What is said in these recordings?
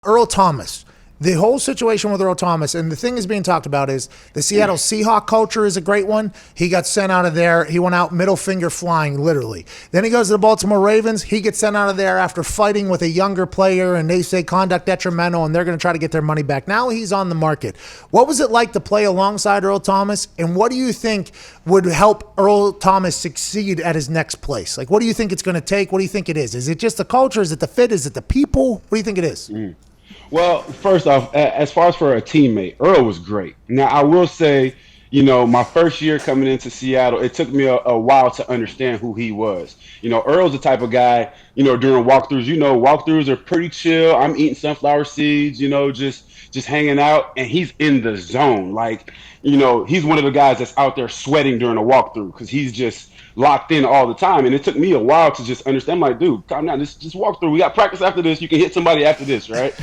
Earl Thomas. The whole situation with Earl Thomas, and the thing is being talked about is the Seattle Seahawk culture is a great one. He got sent out of there. He went out middle finger flying, literally. Then he goes to the Baltimore Ravens. He gets sent out of there after fighting with a younger player, and they say conduct detrimental, and they're going to try to get their money back. Now he's on the market. What was it like to play alongside Earl Thomas, and what do you think would help Earl Thomas succeed at his next place? Like, what do you think it's going to take? What do you think it is? Is it just the culture? Is it the fit? Is it the people? What do you think it is? Well, first off, as far as for a teammate, Earl was great. Now, I will say, my first year coming into Seattle, it took me a while to understand who he was. Earl's the type of guy, during walkthroughs, walkthroughs are pretty chill. I'm eating sunflower seeds, just hanging out, and he's in the zone. Like, he's one of the guys that's out there sweating during a walkthrough because he's just locked in all the time. And it took me a while to just understand, like, dude, calm down, just walk through. We got practice after this. You can hit somebody after this, right?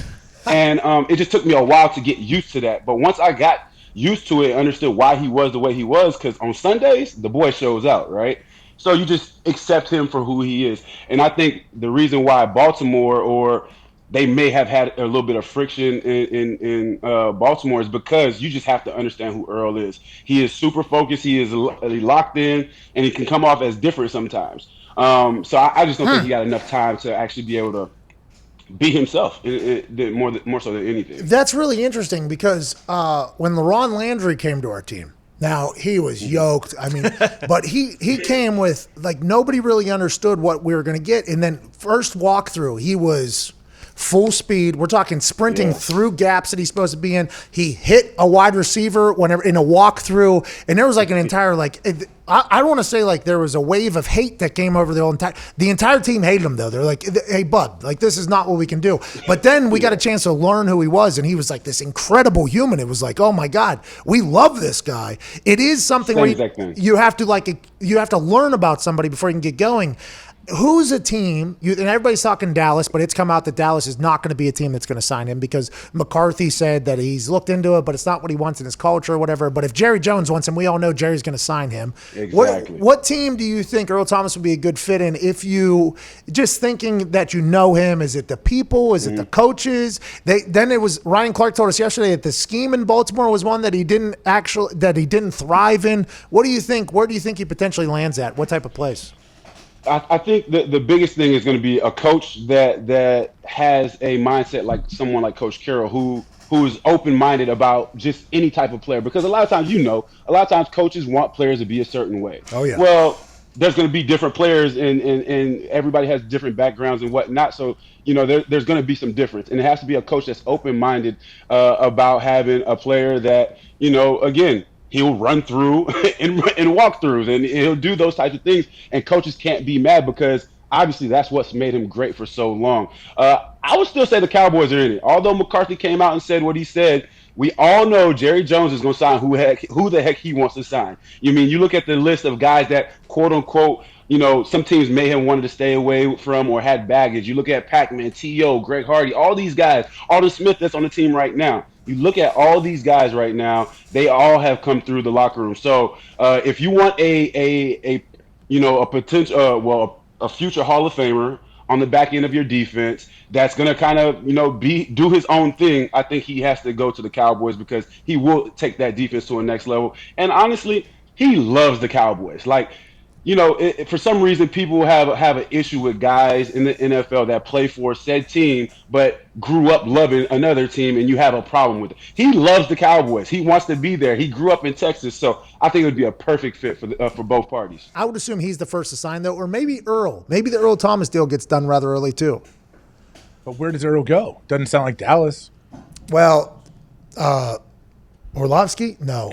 And it just took me a while to get used to that. But once I got used to it, understood why he was the way he was, because on Sundays, the boy shows out, right? So you just accept him for who he is. And I think the reason why Baltimore, or they may have had a little bit of friction in Baltimore, is because you just have to understand who Earl is. He is super focused. He is locked in, and he can come off as different sometimes. So I just don't think he got enough time to actually be able to be himself, more so than anything. That's really interesting because when LaRon Landry came to our team, now he was yoked. I mean, but he came with, like, nobody really understood what we were going to get. And then first walkthrough, he was full speed. We're talking sprinting through gaps that he's supposed to be in. He hit a wide receiver whenever in a walkthrough, and there was like an entire I don't want to say like there was a wave of hate that came over the entire team hated him though. They're like, hey bud, like this is not what we can do. But then we got a chance to learn who he was, and he was like this incredible human. It was like, oh my God, we love this guy. It is something where you have to learn about somebody before you can get going. Who's a team, and everybody's talking Dallas, but it's come out that Dallas is not going to be a team that's going to sign him because McCarthy said that he's looked into it, but it's not what he wants in his culture or whatever. But if Jerry Jones wants him, we all know Jerry's going to sign him. Exactly. What team do you think Earl Thomas would be a good fit in if you, just thinking that you know him, is it the people? Is it the coaches? Then it was, Ryan Clark told us yesterday that the scheme in Baltimore was one that he didn't thrive in. What do you think? Where do you think he potentially lands at? What type of place? I think the biggest thing is going to be a coach that has a mindset like someone like Coach Carroll, who is open-minded about just any type of player. Because a lot of times coaches want players to be a certain way. Oh, yeah. Well, there's going to be different players, and everybody has different backgrounds and whatnot. So, there's going to be some difference. And it has to be a coach that's open-minded about having a player that, again, he'll run through and walkthroughs, and he'll do those types of things. And coaches can't be mad because obviously that's what's made him great for so long. I would still say the Cowboys are in it. Although McCarthy came out and said what he said, we all know Jerry Jones is going to sign who the heck he wants to sign. You look at the list of guys that, quote unquote, some teams may have wanted to stay away from or had baggage. You look at Pac-Man, T.O., Greg Hardy, all these guys, Alden Smith that's on the team right now. You look at all these guys right now, they all have come through the locker room. So if you want a potential, a future Hall of Famer on the back end of your defense that's going to kind of, do his own thing, I think he has to go to the Cowboys because he will take that defense to a next level. And honestly, he loves the Cowboys. Like, for some reason, people have an issue with guys in the NFL that play for said team, but grew up loving another team, and you have a problem with it. He loves the Cowboys. He wants to be there. He grew up in Texas, so I think it would be a perfect fit for both parties. I would assume he's the first to sign, though, or maybe Earl. Maybe the Earl Thomas deal gets done rather early, too. But where does Earl go? Doesn't sound like Dallas. Well, Orlovsky? No.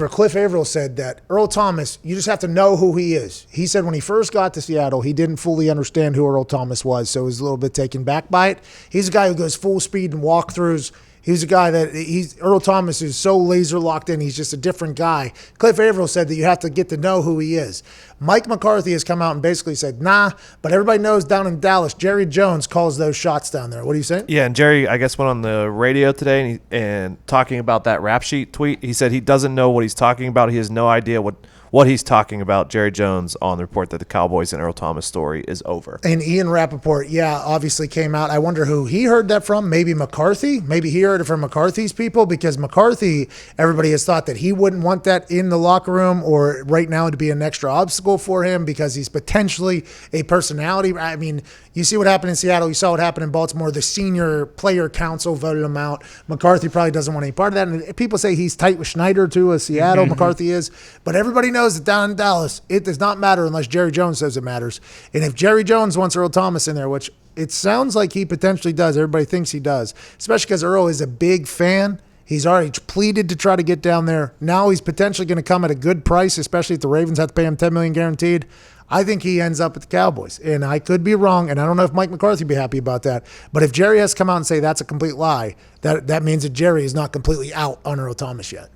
Cliff Averill said that Earl Thomas, you just have to know who he is. He said when he first got to Seattle, he didn't fully understand who Earl Thomas was, so he was a little bit taken back by it. He's a guy who goes full speed and walkthroughs. He's a guy that Earl Thomas is so laser locked in. He's just a different guy. Cliff Averill said that you have to get to know who he is. Mike McCarthy has come out and basically said, nah, but everybody knows down in Dallas, Jerry Jones calls those shots down there. What do you say? Yeah, and Jerry, I guess, went on the radio today and talking about that rap sheet tweet. He said he doesn't know what he's talking about. He has no idea what what he's talking about, Jerry Jones, on the report that the Cowboys and Earl Thomas story is over. And Ian Rappaport, obviously came out. I wonder who he heard that from. Maybe McCarthy. Maybe he heard it from McCarthy's people, because McCarthy, everybody has thought that he wouldn't want that in the locker room, or right now to be an extra obstacle for him, because he's potentially a personality. I mean, you see what happened in Seattle. You saw what happened in Baltimore. The senior player council voted him out. McCarthy probably doesn't want any part of that. And people say he's tight with Schneider too, as Seattle. McCarthy is. But everybody knows that down in Dallas, it does not matter unless Jerry Jones says it matters. And if Jerry Jones wants Earl Thomas in there, which it sounds like he potentially does, everybody thinks he does, especially because Earl is a big fan. He's already pleaded to try to get down there. Now he's potentially going to come at a good price, especially if the Ravens have to pay him $10 million guaranteed. I think he ends up at the Cowboys. And I could be wrong, and I don't know if Mike McCarthy would be happy about that. But if Jerry has to come out and say that's a complete lie, that means that Jerry is not completely out on Earl Thomas yet.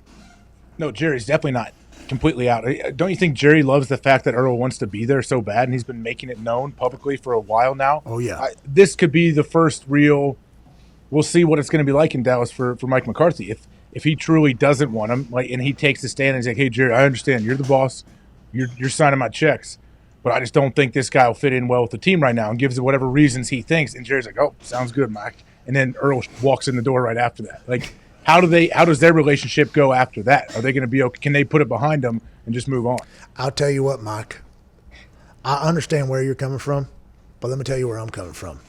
No, Jerry's definitely not completely out. Don't you think Jerry loves the fact that Earl wants to be there so bad, and he's been making it known publicly for a while now? Oh, yeah. This could be the first real – we'll see what it's going to be like in Dallas for Mike McCarthy. If he truly doesn't want him, and he takes the stand and he's like, hey, Jerry, I understand. You're the boss. You're signing my checks. But I just don't think this guy will fit in well with the team right now, and gives it whatever reasons he thinks. And Jerry's like, oh, sounds good, Mike. And then Earl walks in the door right after that. Like, how does their relationship go after that? Are they going to be okay? Can they put it behind them and just move on? I'll tell you what, Mike. I understand where you're coming from, but let me tell you where I'm coming from.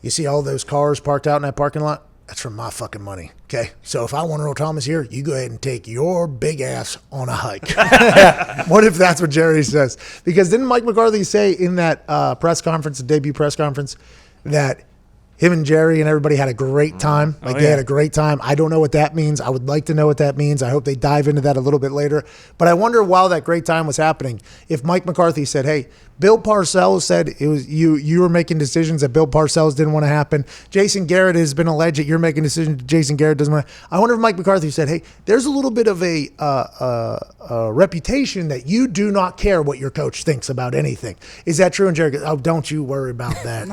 You see all those cars parked out in that parking lot? That's from my fucking money, okay? So if I want Earl Thomas here, you go ahead and take your big ass on a hike. What if that's what Jerry says? Because didn't Mike McCarthy say in that press conference, the debut press conference, that him and Jerry and everybody had a great time? They had a great time. I don't know what that means. I would like to know what that means. I hope they dive into that a little bit later. But I wonder, while that great time was happening, if Mike McCarthy said, hey, Bill Parcells said it was you were making decisions that Bill Parcells didn't want to happen. Jason Garrett has been alleged that you're making decisions that Jason Garrett doesn't want to. I wonder if Mike McCarthy said, hey, there's a little bit of a reputation that you do not care what your coach thinks about anything. Is that true? And Jerry goes, oh, don't you worry about that.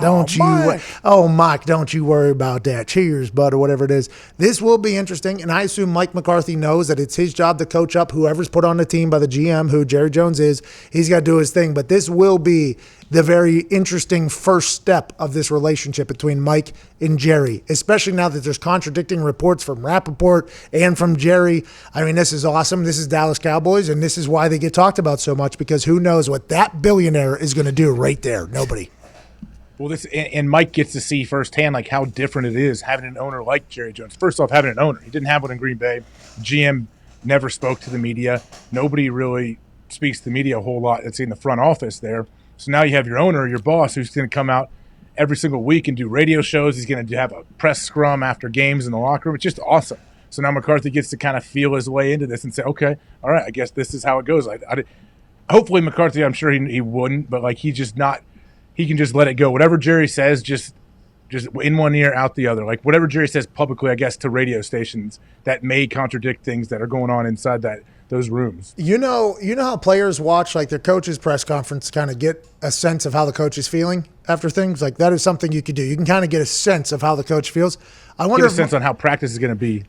Mike, don't you worry about that. Cheers, bud, or whatever it is. This will be interesting, and I assume Mike McCarthy knows that it's his job to coach up whoever's put on the team by the GM, who Jerry Jones is. He's got to do his thing, but this will be the very interesting first step of this relationship between Mike and Jerry, especially now that there's contradicting reports from Rappaport and from Jerry. I mean, this is awesome. This is Dallas Cowboys, and this is why they get talked about so much, because who knows what that billionaire is going to do right there? Nobody. Well, and Mike gets to see firsthand like how different it is having an owner like Jerry Jones. First off, having an owner. He didn't have one in Green Bay. GM never spoke to the media. Nobody really speaks to the media a whole lot. It's in the front office there. So now you have your owner, your boss, who's going to come out every single week and do radio shows. He's going to have a press scrum after games in the locker room. It's just awesome. So now McCarthy gets to kind of feel his way into this and say, okay, all right, I guess this is how it goes. Hopefully McCarthy, I'm sure he wouldn't, but like he can just let it go. Whatever Jerry says, just in one ear, out the other. Like whatever Jerry says publicly, I guess, to radio stations that may contradict things that are going on inside those rooms. You know how players watch like their coach's press conference to kind of get a sense of how the coach is feeling after things? Like that is something you could do. You can kind of get a sense of how the coach feels. I wonder get a sense on how practice is going to be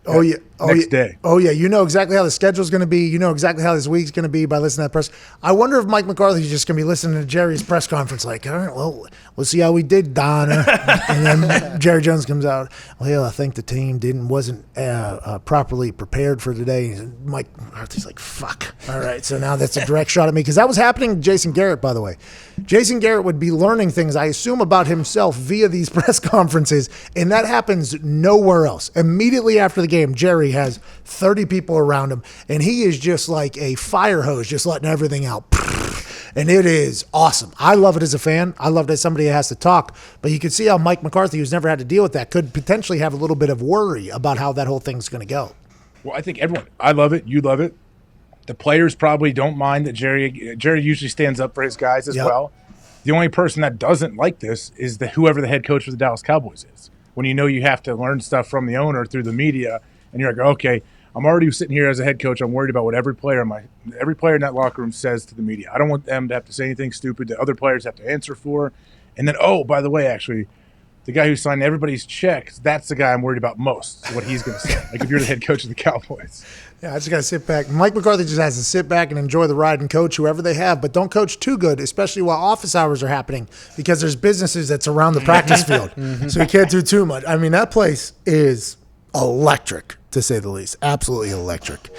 next day. Oh, yeah. You know exactly how the schedule is going to be. You know exactly how this week's going to be by listening to that press. I wonder if Mike McCarthy's just going to be listening to Jerry's press conference like, all right, well, we'll see how we did, Donna. And then Jerry Jones comes out, well, I think the team wasn't properly prepared for today. And Mike McCarthy's like, fuck. All right, so now that's a direct shot at me. Because that was happening to Jason Garrett, by the way. Jason Garrett would be learning things, I assume, about himself via these press conferences, and that happens nowhere else. Immediately after the game, Jerry has 30 people around him, and he is just like a fire hose, just letting everything out. And it is awesome. I love it as a fan. I love it as somebody that has to talk. But you can see how Mike McCarthy, who's never had to deal with that, could potentially have a little bit of worry about how that whole thing's going to go. Well, I think I love it. You love it. The players probably don't mind that Jerry usually stands up for his guys as well. The only person that doesn't like this is whoever the head coach for the Dallas Cowboys is. When you know you have to learn stuff from the owner through the media, and you're like, okay, I'm already sitting here as a head coach. I'm worried about what every player in that locker room says to the media. I don't want them to have to say anything stupid that other players have to answer for. And then, oh, by the way, actually, the guy who signed everybody's checks, that's the guy I'm worried about most, what he's going to say. Like if you're the head coach of the Cowboys. Yeah, I just got to sit back. Mike McCarthy just has to sit back and enjoy the ride and coach whoever they have, but don't coach too good, especially while office hours are happening, because there's businesses that surround the practice field. So you can't do too much. I mean, that place is electric, to say the least. Absolutely electric.